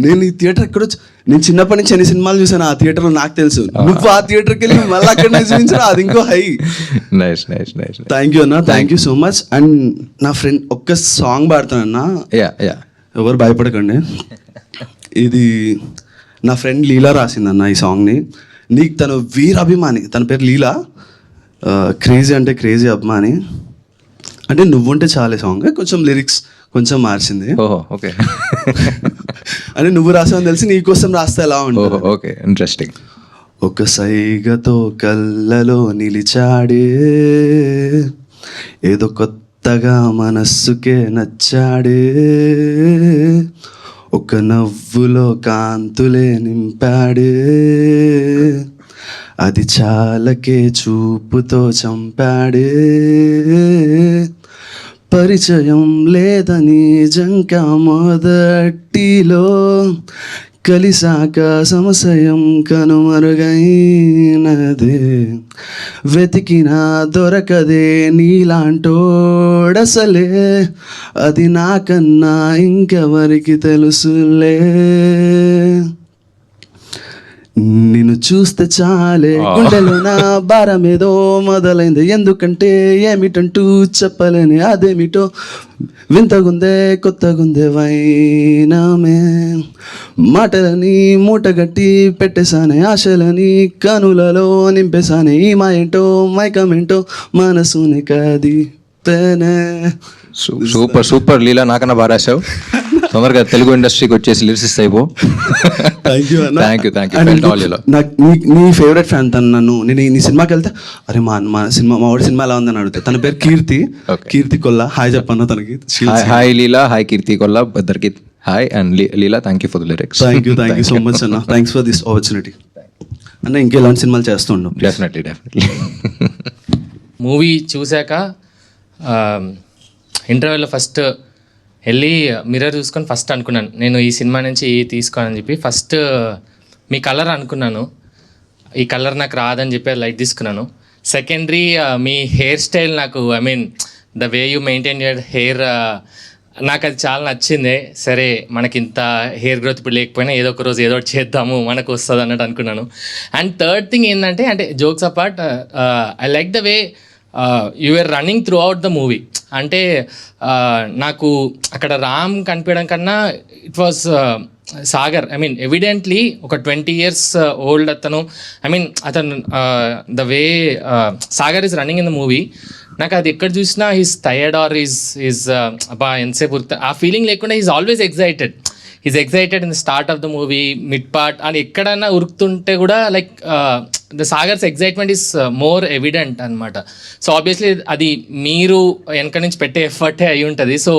నేను ఈ థియేటర్ ఎక్కడో నేను చిన్నప్పటి నుంచి ఎన్ని సినిమాలు చూసాను ఆ థియేటర్లో నాకు తెలుసు. నువ్వు ఆ థియేటర్కి వెళ్ళి మళ్ళీ అక్కడనే చూపించరా, అది ఇంకో హై. నైస్. థ్యాంక్ యూ అన్న, thank you so much. And నా ఫ్రెండ్ ఒక్క సాంగ్ పాడతానన్నా, ఎవరు భయపడకండి. ఇది నా ఫ్రెండ్ లీలా రాసిందన్న ఈ సాంగ్ని. నీకు తను వీర అభిమాని, తన పేరు లీలా. క్రేజీ అంటే క్రేజీ అభిమాని. అంటే నువ్వుంటే చాలే సాంగ్ కొంచెం లిరిక్స్ కొంచెం మార్చింది. ఓహో, ఓకే. అంటే నువ్వు రాసావని తెలిసి నీకోసం రాస్తే ఎలా ఉంటుంది. Okay, interesting. ఒక సైగతో కళ్ళలో నిలిచాడే, ఏదో కొత్తగా మనస్సుకే నచ్చాడే, ఒక నవ్వులో కాంతులే నింపాడే, అది చాలకే చూపుతో చంపాడే, పరిచయం లేదని జంక మొదటిలో, కలిసాక సమస్యం కనుమరుగైనదే, వెతికినా దొరకదే నీలాంటోడసలే, అది నాకన్నా ఇంకెవరికి తెలుసులే, నిన్ను చూస్తే చాలే గుండెలో నా భారమేదో మొదలైంది, ఎందుకంటే ఏమిటంటూ చెప్పలేని అదేమిటో, వింతగుందే కొత్తగుందే వైనమే, మాటలని మూటగట్టి పెట్టేసానే, ఆశలని కనులలో నింపేసానే, ఈ మాయేంటో మైకమేంటో మనసుని కది పెనే. సూపర్ లీలా, నాకన్నా బాగా రాశావు. తొందరగా తెలుగు ఇండస్ట్రీకి వచ్చేసి లిరిసిస్ట్ అయిపో. Thank you. నీ ఫేవరెట్ ఫ్యాన్ తను. నేను నీ సినిమాకి వెళ్తే అరే మా వాడి సినిమా ఎలా ఉందని అడుగుతా. తన పేరు కీర్తి కొల్లా. హాయ్ చెప్పన్నా తనకి. హాయ్ లీలా, హాయ్ కీర్తి కొల్లా, ఇద్దరికి hi. And Leela, thank you for the lyrics. Thank you so much అన్న. థ్యాంక్స్ ఫర్ దిస్ ఆపర్చునిటీ అన్న. ఇంకెలాంటి సినిమాలు చేస్తుండం. డెఫినెట్లీ. మూవీ చూశాక ఇంటర్వ్యూలో ఫస్ట్ వెళ్ళి మిర్రర్ చూసుకొని ఫస్ట్ అనుకున్నాను నేను ఈ సినిమా నుంచి తీసుకోనని చెప్పి. ఫస్ట్ మీ కలర్ అనుకున్నాను, ఈ కలర్ నాకు రాదని చెప్పి లైట్ తీసుకున్నాను. సెకండరీ మీ హెయిర్ స్టైల్ నాకు, I mean the way you maintain your hair, నాకు అది చాలా నచ్చింది. సరే మనకి ఇంత హెయిర్ గ్రోత్ ఇప్పుడు లేకపోయినా ఏదో ఒక రోజు ఏదో ఒకటి చేద్దాము మనకు వస్తుంది అన్నట్టు అనుకున్నాను. అండ్ థర్డ్ థింగ్ ఏంటంటే, అంటే jokes apart, I like the way you are running throughout the movie. అంటే నాకు అక్కడ రామ్ కనిపించడం కన్నా it was Sagar. I mean evidently ఒక 20 years ఓల్డ్ అతను. ఐ మీన్ అతను the way Sagar is running in the movie, నాకు అది ఎక్కడ చూసినా ఈజ్ టయర్డ్ ఆర్ ఈజ్ అబ్బా ఎంతసేపు ఆ ఫీలింగ్ లేకుండా is always excited. Is excited in the start of the movie, mid part, అని ఎక్కడన్నా ఉరుకుతుంటే కూడా like the Sagar's excitement is more evident అనమాట. సో ఆబ్వియస్లీ అది మీరు వెనక నుంచి పెట్టే ఎఫర్టే అయి ఉంటుంది. So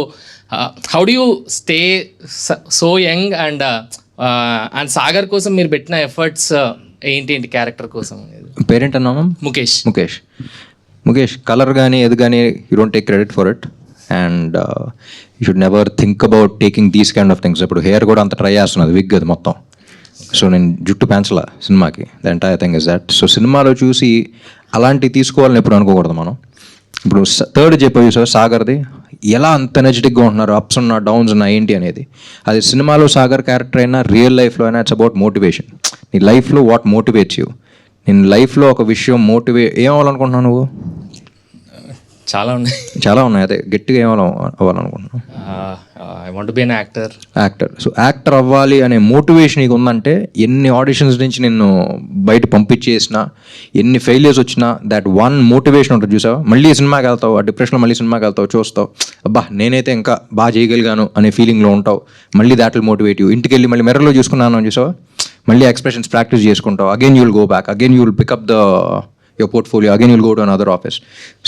how do you stay so young and and Sagar కోసం మీరు పెట్టిన ఎఫర్ట్స్ ఏంటి క్యారెక్టర్ కోసం? పేరెంట్ అన్నామా? ముఖేష్. ముఖేష్ కలర్ కానీ ఏది కానీ you don't take credit for it and you should never think about taking these kind of things. ఇప్పుడు హెయిర్ కూడా అంత ట్రై చేస్తున్నది, విగ్ అది మొత్తం. సో నేను జుట్టు పెంచలా సినిమాకి, the entire thing is that. So సినిమాలో చూసి అలాంటివి తీసుకోవాలని ఎప్పుడు అనుకోకూడదు మనం. ఇప్పుడు థర్డ్ చెప్పేవి సార్ సాగర్ది, ఎలా అంత ఎనర్జెటిక్గా ఉంటున్నారు, అప్స్ ఉన్నా డౌన్స్ ఉన్నా ఏంటి అనేది. అది సినిమాలో సాగర్ క్యారెక్టర్ అయినా రియల్ లైఫ్లో అయినా ఇట్స్ అబౌట్ మోటివేషన్. నీ లైఫ్లో వాట్ మోటివేట్స్ యూ. నేను లైఫ్లో ఒక విషయం ఏం అవ్వాలనుకుంటున్నావు నువ్వు? చాలా ఉన్నాయి. అదే గట్టిగా ఏం అవ్వాలనుకుంటున్నావు? I want be an actor. So actor అవ్వాలి అనే మోటివేషన్ నీకు ఉందంటే ఎన్ని ఆడిషన్స్ నుంచి నిన్ను బయట పంపించేసినా, ఎన్ని ఫెయిలియర్స్ వచ్చినా, దట్ వన్ మోటివేషన్ ఉంటుంది చూసావా, మళ్ళీ సినిమాకి వెళ్తావు, ఆ డిప్రెషన్లో మళ్ళీ సినిమాకి వెళ్తావు, చూస్తావు అబ్బా నేనైతే ఇంకా బాగా చేయగలిగాను అనే ఫీలింగ్లో ఉంటావు. మళ్ళీ దాట్ విల్ మోటివేట్ యూ. ఇంటికి వెళ్ళి మళ్ళీ మిర్రర్లో చూసుకున్నాను అని చూసావా, మళ్ళీ ఎక్స్ప్రెషన్స్ ప్రాక్టీస్ చేసుకుంటావు. Again you will go back, again you will pick up your portfolio, again you'll go to another office.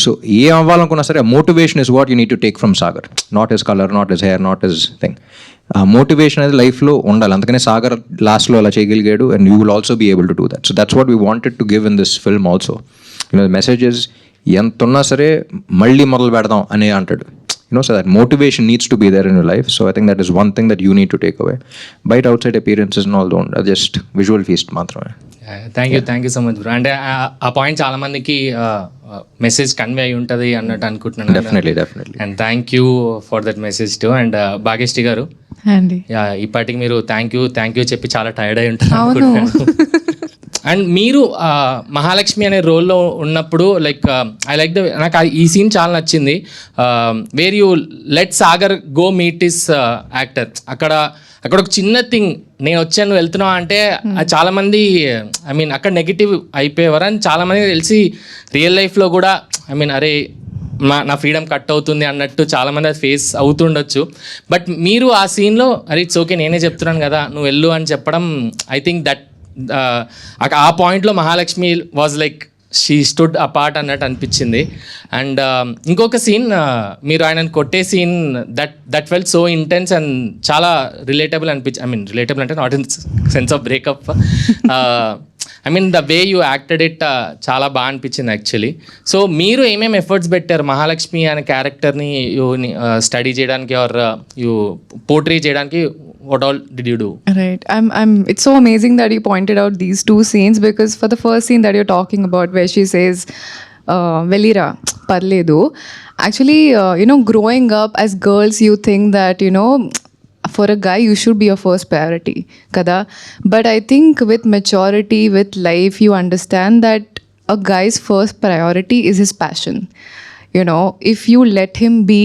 So ఏ అవ్వాలనుకున్నా సరే motivation is what you need to take from Sagar, not his colour, not his hair, not his thing. ఆ motivation అనేది లైఫ్లో ఉండాలి. అందుకనే సాగర్ లాస్ట్లో అలా చేయగలిగాడు and you will also be able to do that. So that's what we wanted to give in this film also. Messages ఎంత ఉన్నా సరే మళ్ళీ మొదలు పెడదాం అని అంటాడు. So that motivation needs to be there in your life. So I think that is one thing that you need to take away. Bite outside appearances and all don't, just visual feast మాత్రమే. Thank you so much bro. అంటే ఆ point చాలా మందికి message convey అయి ఉంటుంది అన్నట్టు అనుకుంటున్నాను. Definitely. And thank you for that message too. And Bhagyashri గారు, అండి ఇప్పటికి మీరు థ్యాంక్ యూ చెప్పి చాలా టైర్డ్ అయి ఉంటారు అనుకుంటున్నాను. అండ్ మీరు మహాలక్ష్మి అనే రోల్లో ఉన్నప్పుడు లైక్ ఐ లైక్ నాకు ఈ సీన్ చాలా నచ్చింది, where you let Sagar go meet is actor. అక్కడ ఒక చిన్న థింగ్, నేను వచ్చాను వెళ్తున్నా అంటే చాలామంది ఐ మీన్ అక్కడ నెగిటివ్ అయిపోయేవారు. అని చాలామంది తెలిసి రియల్ లైఫ్లో కూడా ఐ మీన్ అరే నా ఫ్రీడమ్ కట్ అవుతుంది అన్నట్టు చాలామంది అది ఫేస్ అవుతుండొచ్చు. బట్ మీరు ఆ సీన్లో అరే ఇట్స్ ఓకే నేనే చెప్తున్నాను కదా నువ్వు వెళ్ళు అని చెప్పడం, ఐ థింక్ దట్ ఆ పాయింట్లో Mahalakshmi was like she stood apart అన్నట్టు అనిపించింది. అండ్ ఇంకొక సీన్, మీరు ఆయనను కొట్టే scene that felt so intense and చాలా రిలేటబుల్ ఐ మీన్ రిలేటబుల్ అంటే not in sense of breakup, I mean the way you acted it చాలా బాగా అనిపించింది యాక్చువల్లీ. సో మీరు ఏమేమి ఎఫర్ట్స్ పెట్టారు మహాలక్ష్మి అనే క్యారెక్టర్ని స్టడీ చేయడానికి ఆర్ యూ పోర్ట్రే చేయడానికి? What all did you do? Right. It's so amazing that you pointed out these two scenes, because for the first scene that you're talking about where she says, Velira, parledu. Actually, growing up as girls, you think that, for a guy, you should be your first priority. Kada? But I think with maturity, with life, you understand that a guy's first priority is his passion. If you let him be,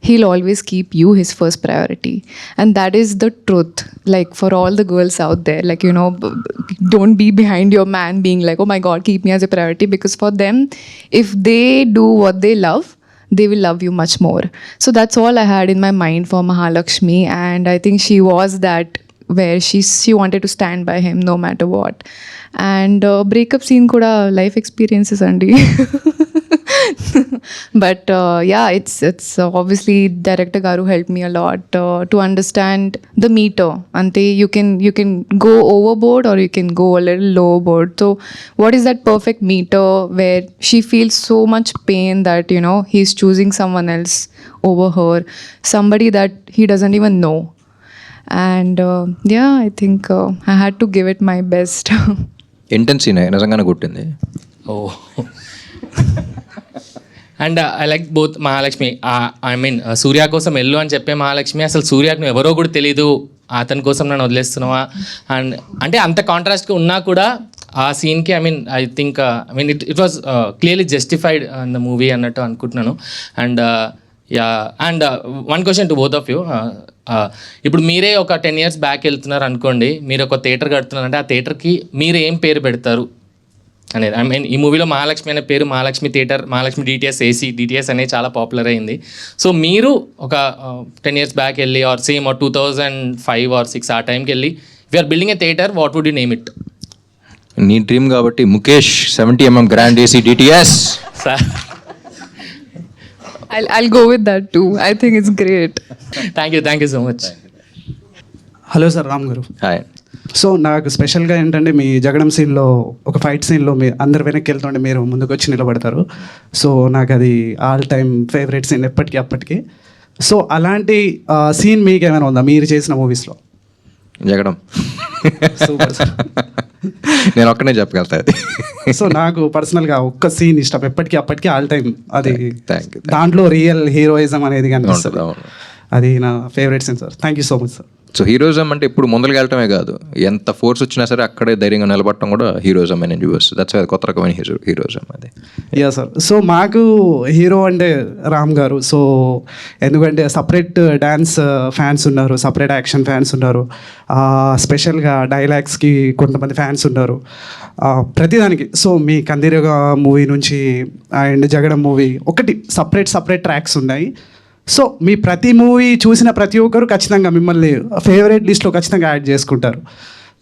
he'll always keep you his first priority. And that is the truth, like for all the girls out there, like, don't be behind your man being like, oh my God, keep me as a priority. Because for them, if they do what they love, they will love you much more. So that's all I had in my mind for Mahalakshmi. And I think she was that, where she wanted to stand by him no matter what. And breakup scene kuda life experiences andi. But yeah, it's obviously director garu helped me a lot to understand the meter. Ante you can go overboard or you can go a little low board. So what is that perfect meter where she feels so much pain that he's choosing someone else over her, somebody that he doesn't even know. And yeah, I think I had to give it my best. Intense నిజంగానే కొట్టింది. Oh. And I like both Mahalakshmi. I mean Surya కోసం వెళ్ళు అని చెప్పే మహాలక్ష్మి, అసలు సూర్యకు నువ్వు ఎవరో కూడా తెలీదు, అతని కోసం నన్ను వదిలేస్తున్నావా అండ్ అంటే అంత కాంట్రాస్ట్గా ఉన్నా కూడా ఆ సీన్కి I think it was clearly justified in the movie అన్నట్టు అనుకుంటున్నాను. And and one question to both of you. ఇప్పుడు మీరే ఒక 10 years బ్యాక్ వెళ్తున్నారు అనుకోండి, మీరు ఒక థియేటర్ కడుతున్నారంటే ఆ థియేటర్కి మీరు ఏం పేరు పెడతారు అనేది? ఐ మీన్ ఈ మూవీలో మహాలక్ష్మి అనే పేరు Mahalakshmi theatre, Mahalakshmi DTS AC, DTS అనేది చాలా పాపులర్ అయింది. సో మీరు ఒక 10 years బ్యాక్ వెళ్ళి ఆర్ సేమ్ ఆర్ 2005 or 2006 ఆ టైంకి వెళ్ళి we're building a theatre, what would you name it? నీ డ్రీమ్ కాబట్టి Mukesh 70mm grand AC DTS. Sir I'll go with that too. I think it's great. Thank you so much. Hello sir, Ram గారు. Hi. So నాకు స్పెషల్గా ఏంటంటే మీ జగడం సీన్లో ఒక fight సీన్లో మీ అందరు వెనక్కి వెళ్తుంటే మీరు ముందుకు వచ్చి నిలబడతారు. సో నాకు అది ఆల్ టైమ్ ఫేవరెట్ సీన్ ఎప్పటికీ అప్పటికి. సో అలాంటి సీన్ మీకు ఏమైనా ఉందా మీరు చేసిన మూవీస్లో? జగడం సూపర్ సార్. నేను ఒక్కనే చెప్పగలుగుతా అది. సో నాకు పర్సనల్గా ఒక్క సీన్ ఇష్టం ఎప్పటికీ అప్పటికి ఆల్ టైమ్. అది థ్యాంక్ యూ. దాంట్లో రియల్ హీరోయిజం అనేది కనిపిస్తుంది. అవును. అది నా favourite scene sir. Thank you so much sir. So heroism అంటే ఇప్పుడు ముందరికి వెళ్ళటమే కాదు, ఎంత ఫోర్స్ వచ్చినా సరే అక్కడే ధైర్యంగా నిలబడటం కూడా హీరోయిజం అని చూపిస్తుంది. దట్స్ కొత్త రకమైన హీరోయిజం అది. Yeah sir. సో మాకు హీరో అంటే రామ్ గారు. సో ఎందుకంటే సపరేట్ డ్యాన్స్ ఫ్యాన్స్ ఉన్నారు, సపరేట్ యాక్షన్ ఫ్యాన్స్ ఉన్నారు, స్పెషల్గా డైలాగ్స్కి కొంతమంది ఫ్యాన్స్ ఉన్నారు, ప్రతిదానికి. సో మీ కందిరగ మూవీ నుంచి అండ్ జగడం మూవీ ఒకటి సపరేట్ ట్రాక్స్ ఉన్నాయి. సో మీ ప్రతి మూవీ చూసిన ప్రతి ఒక్కరు ఖచ్చితంగా మిమ్మల్ని ఫేవరెట్ లిస్ట్లో ఖచ్చితంగా యాడ్ చేసుకుంటారు.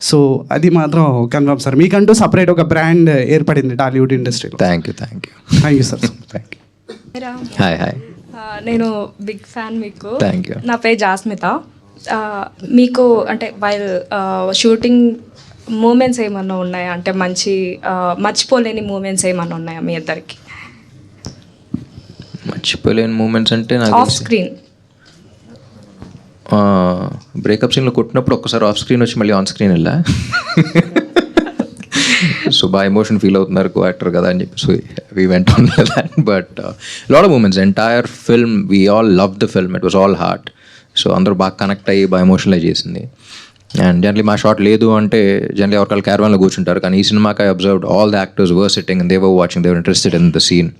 సో అది మాత్రం కన్ఫర్మ్ సార్. మీకంటూ సపరేట్ ఒక బ్రాండ్ ఏర్పడింది టాలీవుడ్ ఇండస్ట్రీలో. Thank you thank you sir. Thank you. Hi. నేను బిగ్ ఫ్యాన్ మీకు. Thank you. నా పేరు జాస్మిత. మీకు అంటే వైల్ షూటింగ్ మూమెంట్స్ ఏమన్నా ఉన్నాయా? అంటే మంచి మర్చిపోలేని మూమెంట్స్ ఏమన్నా ఉన్నాయా మీ ఇద్దరికి? మర్చిపోలేని మూమెంట్స్ అంటే నాకు ఆఫ్ స్క్రీన్ బ్రేకప్ సీన్లో కొట్టినప్పుడు ఒక్కసారి ఆఫ్ స్క్రీన్ వచ్చి మళ్ళీ ఆన్ స్క్రీన్ వెళ్ళా. సో బాగా ఎమోషన్ ఫీల్ అవుతున్నారు కో యాక్టర్ కదా అని చెప్పి. So we went on that. But lot of moments, entire film we all love the film. It was all heart. So అందరూ బాగా కనెక్ట్ అయ్యి బాగా ఎమోషనలైజ్ చేసింది. అండ్ జనరలీ మా షాట్ లేదు అంటే జనరలీ ఎవరికాళ్ళు క్యారవాన్లో కూర్చుంటారు, కానీ ఈ సినిమాకి I observed all the actors were sitting and they were watching, they were interested in the scene.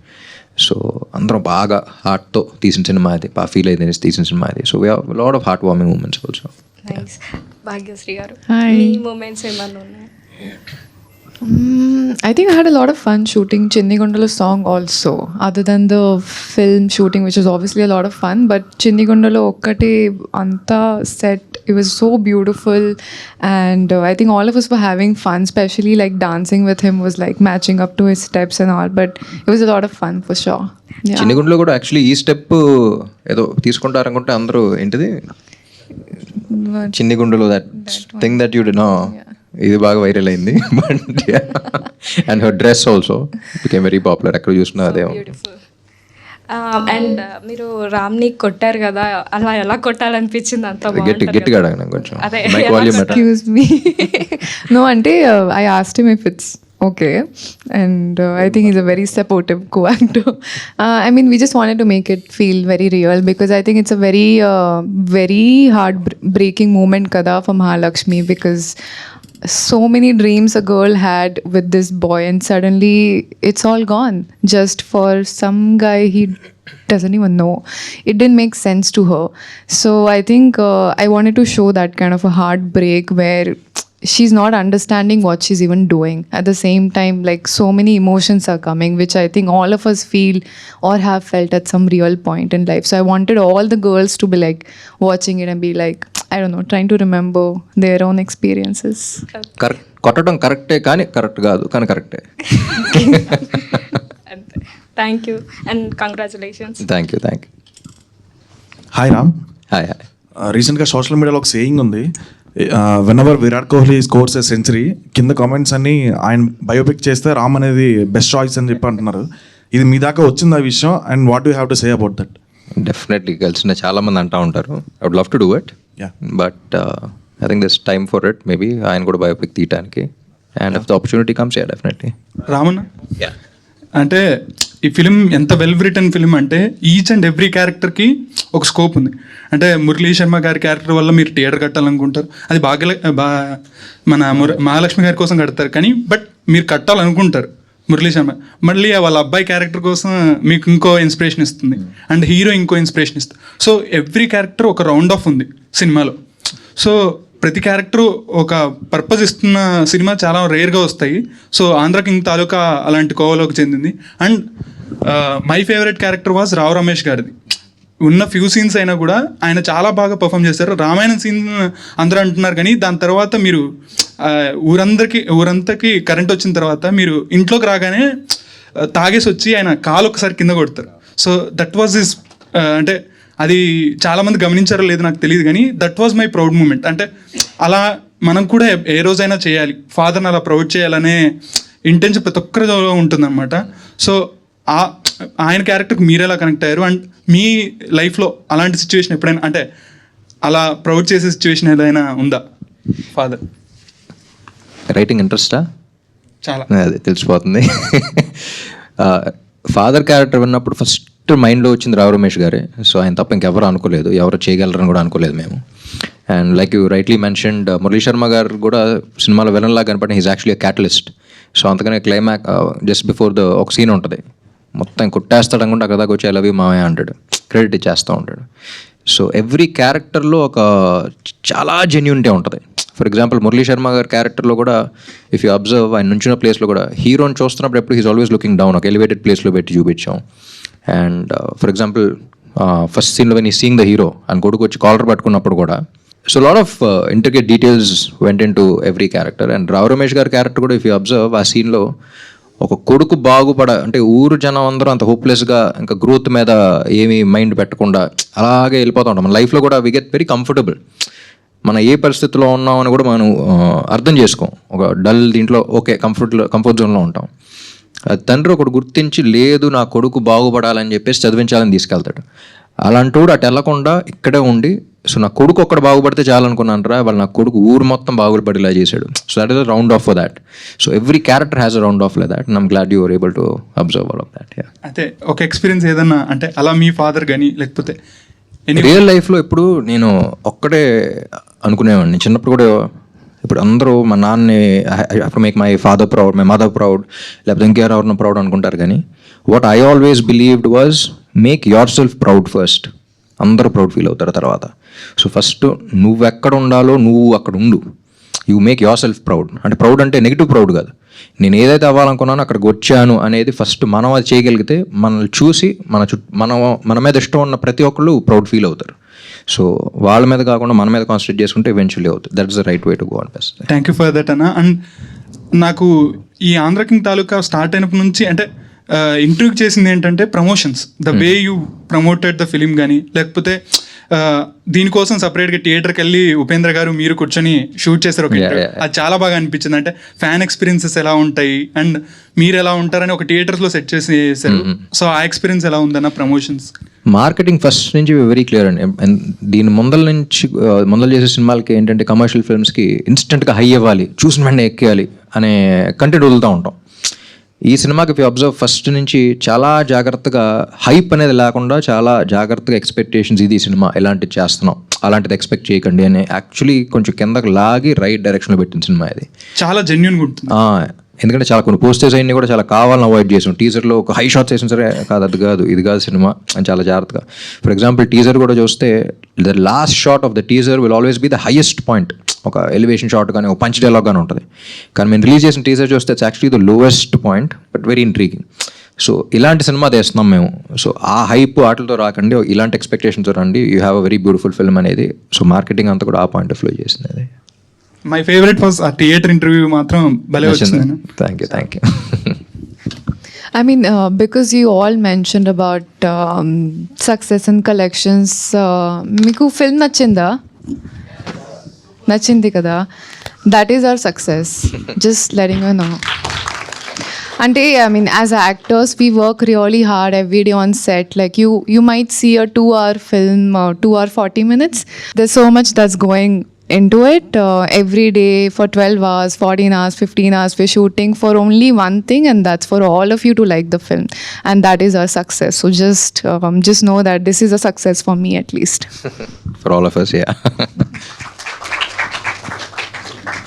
So అందరం బాగా హార్ట్తో తీసిన సినిమా అది, బాగా ఫీల్ అయితే తీసిన సినిమా అది. So we have lot of heart warming moments also. Thanks. Bhagyashri గారు, Hi. మీ మూమెంట్స్ ఏమన్నా ఉన్నాయా? I think I had a lot of fun shooting Chinni Gundalo song also, other than the film shooting, which was obviously a lot of fun. But Chinni Gundalo okkate anta set, it was so beautiful, and I think all of us were having fun, especially like dancing with him was like matching up to his steps and all. But it was a lot of fun for sure. Yeah. చిన్నగుండలో కూడా actually ఈ step ఏదో తీసుకుంటారు అనుకుంటే అందరూ ఏంటిది చిన్ని గుండెలో that thing that you డి నో, ఇది బాగా వైరల్ అయింది. But and her dress also became very popular. ఎక్కడ చూసినా అదే. అండ్ మీరు రామ్ని కొట్టారు కదా, అలా ఎలా కొట్టాలనిపించింది? అంత గట్టిగా అడగను కొంచెం. అదే, mic volume better. Excuse me. No, ante I asked him if it's okay, and I think he's a very supportive co-actor. I mean, we just wanted to make it feel very real, because I think it's a very heart-breaking moment kada for Mahalakshmi, because so many dreams a girl had with this boy, and suddenly it's all gone just for some guy he doesn't even know. It didn't make sense to her. So I think I wanted to show that kind of a heartbreak where she's not understanding what she's even doing. At the same time, like, so many emotions are coming, which I think all of us feel or have felt at some real point in life. So I wanted all the girls to be like watching it and be like, I don't know, trying to remember their own experiences. కొట్టడం కరెక్టే కానీ correct కాదు, కానీ కరెక్టే. Thank you and congratulations. Thank you. Hi Ram. Hi. రీసెంట్గా social మీడియాలో ఒక saying ఉంది, when ever Virat Kohli scores a century, కింద కామెంట్స్ అన్ని ఆయన బయోపిక్ చేస్తే రామ్ అనేది బెస్ట్ చాయిస్ అని చెప్పి అంటున్నారు. ఇది మీ దాకా వచ్చింది ఆ విషయం, and what you have to say about that? Definitely కలిసిన చాలా మంది అంటూ ఉంటారు. I would love to do it, but I think this time for it. Maybe ఆయన కూడా బయోపిక్ తీయడానికి, and if the opportunity comes, ya definitely. Ramanna, అంటే ఈ ఫిలిం ఎంత వెల్ రిటర్న్ ఫిలిం అంటే ఈచ్ అండ్ ఎవ్రీ క్యారెక్టర్కి ఒక స్కోప్ ఉంది. అంటే మురళీ శర్మ గారి క్యారెక్టర్ వల్ల మీరు థియేటర్ కట్టాలనుకుంటారు, అది మన మహాలక్ష్మి గారి కోసం కడతారు, కానీ బట్ మీరు కట్టాలనుకుంటారు మురళీ శర్మ, మళ్ళీ వాళ్ళ అబ్బాయి క్యారెక్టర్ కోసం మీకు ఇంకో ఇన్స్పిరేషన్ ఇస్తుంది, అండ్ హీరో ఇంకో ఇన్స్పిరేషన్ ఇస్తుంది. సో ఎవ్రీ క్యారెక్టర్ ఒక రౌండ్ ఆఫ్ ఉంది సినిమాలో. సో ప్రతి క్యారెక్టర్ ఒక పర్పస్ ఇస్తున్న సినిమా చాలా రేర్గా వస్తాయి. సో ఆంధ్ర కింగ్ తాలూకా అలాంటి కోవలోకి చెందింది. And my favourite character was Rao Ramesh గారిది. ఉన్న ఫ్యూ సీన్స్ అయినా కూడా ఆయన చాలా బాగా పర్ఫామ్ చేశారు. రామాయణం సీన్ అందరూ అంటున్నారు, కానీ దాని తర్వాత మీరు ఊరంతకి కరెంట్ వచ్చిన తర్వాత మీరు ఇంట్లోకి రాగానే తాగేసి వచ్చి ఆయన కాలు ఒకసారి కింద కొడతారు. సో దట్ వాజ్ హిస్, అంటే అది చాలామంది గమనించారో లేదో నాకు తెలియదు కానీ that was my proud moment. అంటే అలా మనం కూడా ఏ రోజైనా చేయాలి, ఫాదర్ని అలా ప్రౌడ్ చేయాలనే ఇంటెన్షన్ ప్రతి ఒక్కరిలో ఉంటుందన్నమాట. సో ఆయన క్యారెక్టర్కి మీరు ఎలా కనెక్ట్ అయ్యారు అండ్ మీ లైఫ్లో అలాంటి సిచ్యువేషన్ ఎప్పుడైనా అంటే అలా ప్రౌడ్ చేసే సిచ్యువేషన్ ఏదైనా ఉందా ఫాదర్? రైటింగ్ ఇంట్రెస్టా? చాలా. అదే తెలిసిపోతుంది. ఫాదర్ క్యారెక్టర్ విన్నప్పుడు ఫస్ట్ మైండ్లో వచ్చింది రావు రమేష్ గారే. సో ఆయన తప్ప ఇంకెవరు అనుకోలేదు, ఎవరు చేయగలరని కూడా అనుకోలేదు మేము. And like you rightly mentioned, Murali Sharma గారు కూడా సినిమాలో విలన్ లాగా కనపడిన హీజ్ యాక్చువల్లీ క్యాటలిస్ట్. సో అంతకనే క్లైమాక్ జస్ట్ బిఫోర్ ఒక సీన్ ఉంటుంది, మొత్తం కొట్టేస్తాడు అనుకుంటే అక్కడ దాకా వచ్చి ఐ లవ్ యూ మావయ్య అంటాడు, క్రెడిట్ ఇచ్చేస్తూ ఉంటాడు. సో ఎవ్రీ క్యారెక్టర్లో ఒక చాలా జెన్యూనిటీ ఉంటుంది. ఫర్ ఎగ్జాంపుల్ మురళీ శర్మ గారి క్యారెక్టర్లో కూడా ఇఫ్ యూ అబ్జర్వ్, ఆయన నుంచిన ప్లేస్లో కూడా హీరోని చూస్తున్నప్పుడు ఎప్పుడు హీస్ ఆల్వేస్ లుకింగ్ డౌన్, ఒక ఎలివేటెడ్ ప్లేస్లో పెట్టి చూపించాం. అండ్ ఫర్ ఎగ్జాంపుల్ ఫస్ట్ సీన్లో when he seeing the hero అని కొడుకు వచ్చి కాలర్ పట్టుకున్నప్పుడు కూడా so lot of intricate details went into every character. And Rao Ramesh గారి క్యారెక్టర్ కూడా ఇఫ్ యూ అబ్జర్వ్, ఆ సీన్లో ఒక కొడుకు అంటే ఊరు జనం అందరూ అంత హోప్లెస్గా ఇంకా గ్రోత్ మీద ఏమీ మైండ్ పెట్టకుండా అలాగే వెళ్ళిపోతూ ఉంటాం. మన లైఫ్లో కూడా వి గెట్ వెరీ కంఫర్టబుల్. మనం ఏ పరిస్థితిలో ఉన్నామని కూడా మనం అర్థం చేసుకోం. ఒక డల్ దీంట్లో ఓకే కంఫర్ట్ జోన్లో ఉంటాం. తండ్రి ఒకటి గుర్తించి లేదు నా కొడుకు బాగుపడాలని చెప్పేసి చదివించాలని తీసుకెళ్తాడు. అలాంటి వాడు అటు వెళ్ళకుండా ఇక్కడే ఉండి సో నా కొడుకు ఒక్కడ బాగుపడితే చాలనుకున్నాను రా, వాళ్ళు నా కొడుకు ఊరు మొత్తం బాగుపడేలా చేశాడు. So that is a round off for that. So every character has a round off like that and I'm glad you are able to observe all of that. అయితే ఒక ఎక్స్పీరియన్స్ ఏదన్నా అంటే అలా మీ ఫాదర్ కానీ లేకపోతే రియల్ లైఫ్లో ఇప్పుడు నేను ఒక్కడే అనుకునేవాడిని చిన్నప్పుడు కూడా. ఇప్పుడు అందరూ మా నాన్నని అప్పుడు make my father proud, my mother proud, లేకపోతే ఇంకెవరినో ప్రౌడ్ అనుకుంటారు. కానీ what I always believed was make your self proud first. అందరూ ప్రౌడ్ ఫీల్ అవుతారు తర్వాత. సో ఫస్ట్ నువ్వు ఎక్కడ ఉండాలో నువ్వు అక్కడ ఉండు. You make your self proud. అంటే ప్రౌడ్ అంటే నెగిటివ్ ప్రౌడ్ కాదు, నేను ఏదైతే అవ్వాలనుకున్నానో అక్కడికి వచ్చాను అనేది ఫస్ట్ మనం అది చేయగలిగితే మనల్ని చూసి మన మీద ఇష్టం ఉన్న ప్రతి ఒక్కళ్ళు ప్రౌడ్ ఫీల్ అవుతారు. సో వాళ్ళ మీద కాకుండా మన మీద కాన్సన్ట్రేట్ చేసుకుంటే ఈవెన్చువల్లీ అవుతుంది. That is the right way to go on best. Thank you for that అన్న. అండ్ నాకు ఈ ఆంధ్ర కింగ్ తాలూకా స్టార్ట్ అయినప్పటి నుంచి అంటే ఇంట్రూవ్ చేసింది ఏంటంటే promotions, the way you promoted the film కానీ లేకపోతే దీనికోసం సపరేట్గా థియేటర్కి వెళ్ళి ఉపేంద్ర గారు మీరు కూర్చొని షూట్ చేశారు ఒక ఇంటర్వ్యూ. అది చాలా బాగా అనిపించింది. అంటే ఫ్యాన్ ఎక్స్పీరియన్సెస్ ఎలా ఉంటాయి అండ్ మీరు ఎలా ఉంటారని ఒక థియేటర్స్లో సెట్ చేశారు. సో ఆ ఎక్స్పీరియన్స్ ఎలా ఉందన్న ప్రమోషన్స్? మార్కెటింగ్ ఫస్ట్ నుంచి వెరీ క్లియర్ అండి. దీని ముందల చేసే సినిమాలకి ఏంటంటే కమర్షియల్ ఫిల్మ్స్కి ఇన్స్టెంట్గా హై ఇవ్వాలి, చూసిన వెంటనే ఎక్కేయాలి అనే కంటెంట్ వదులుతూ ఉంటాం. ఈ సినిమాకి ఇఫ్ యూ అబ్జర్వ్ ఫస్ట్ నుంచి చాలా జాగ్రత్తగా హైప్ అనేది లేకుండా చాలా జాగ్రత్తగా ఎక్స్పెక్టేషన్స్, ఇది సినిమా ఎలాంటిది చేస్తున్నాం అలాంటిది ఎక్స్పెక్ట్ చేయకండి అని యాక్చువల్లీ కొంచెం కిందకి లాగి రైట్ డైరెక్షన్లో పెట్టిన సినిమా ఇది. చాలా జెన్యూన్గా ఉంటుంది. ఎందుకంటే చాలా కొన్ని పోస్టర్స్ అయినా కూడా చాలా కావాలని అవాయిడ్ చేసాం. టీజర్లో ఒక హై షాట్స్ వేసిన సరే కాదు, అది కాదు ఇది కాదు సినిమా అని చాలా జాగ్రత్తగా. ఫర్ ఎగ్జాంపుల్ టీజర్ కూడా చూస్తే the last shot of the teaser will always be the highest point. ఒక ఎలివేషన్ షాట్ కానీ ఒక పంచ్ డైలాగ్ కానీ ఉంటుంది. కానీ మేము రిలీజ్ చేసిన టీజర్ చూస్తే it's actually the lowest point but very intriguing. So ఇలాంటి సినిమా తెస్తున్నాం మేము. సో ఆ హైప్ వాటితో రాకండి, ఇలాంటి ఎక్స్పెక్టేషన్తో రండి, you have a very beautiful film అనేది. సో మార్కెటింగ్ అంతా కూడా ఆ పాయింట్ ఆఫ్ వ్యూ చేసింది అది. మై ఫేవరెట్ వాజ్ ఆ థియేటర్ ఇంటర్వ్యూ మాత్రం భలే వచ్చింది. Thank you. I mean, because you all mentioned about success and collections, మీకు ఫిల్మ్ నచ్చింది కదా, that is our success. Just letting you know. Ante, I mean, as actors, we work really hard every day on set. Like you might see a 2-hour film, 2 hour 40 minutes. There's so much that's going into it. Every day for 12 hours, 14 hours, 15 hours, we're shooting for only one thing, and that's for all of you to like the film. And that is our success. So just know that this is a success for me at least. For all of us, yeah.